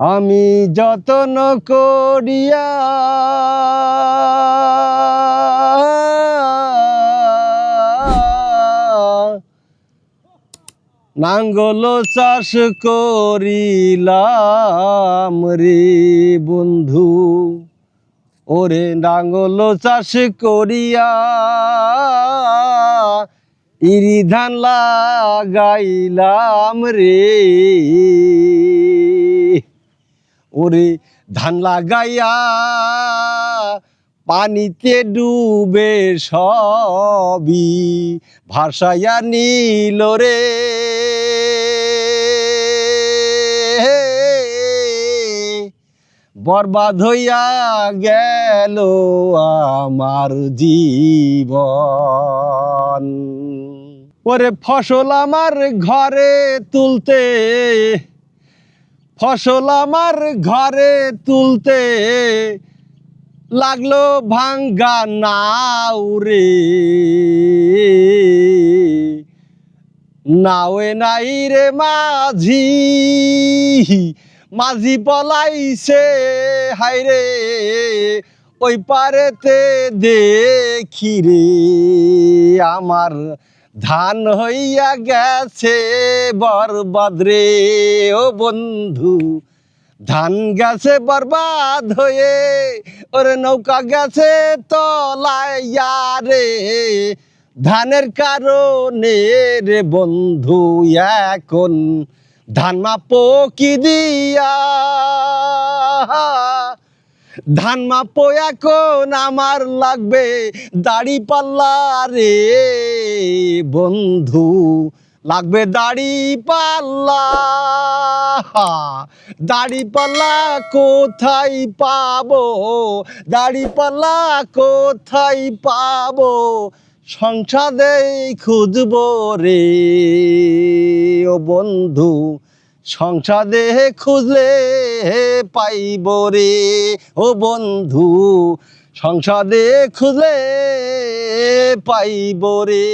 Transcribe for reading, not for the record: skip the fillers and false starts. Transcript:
আমি যতন করিয়া নাঙ্গল চাষ করিলাম রে বন্ধু, ওরে নাঙ্গল চাষ করিয়া ইরি ধান লাগাইলাম রে, ওরে ধান লাগাইয়া পানিতে ডুবে সবই ভাসাইয়া নিল রে, বরবাদ হইয়া গেল আমার জীবন। ওরে ফসল আমার ঘরে তুলতে, ফসল আমার ঘরে তুলতে লাগলো ভাঙ্গা নাও রে, নাওয়ে নাই রে মাঝি, মাঝি পলাইছে হাইরে ওই পারেতে দেখি রে, আমার ধান হইয়া গেছে বরবাদ রে ও বন্ধু, ধান গেছে বরবাদ হয়ে, ওরে নৌকা গেছে তলাইয়া রে, ধানের কারণে রে বন্ধু এখন ধান মাপো কি দিয়া, ধান মাপো এখন আমার লাগবে দাড়ি পাল্লা রে বন্ধু, লাগবে দাড়ি পাল্লা, দাড়ি পাল্লা কোথায় পাবো, দাড়ি পাল্লা কোথায় পাবো, সংসারে খুঁজবো রে ও বন্ধু, সংসারে খুঁজলে পাইব রে ও বন্ধু, সংসারে খুঁজলে পাইব রে।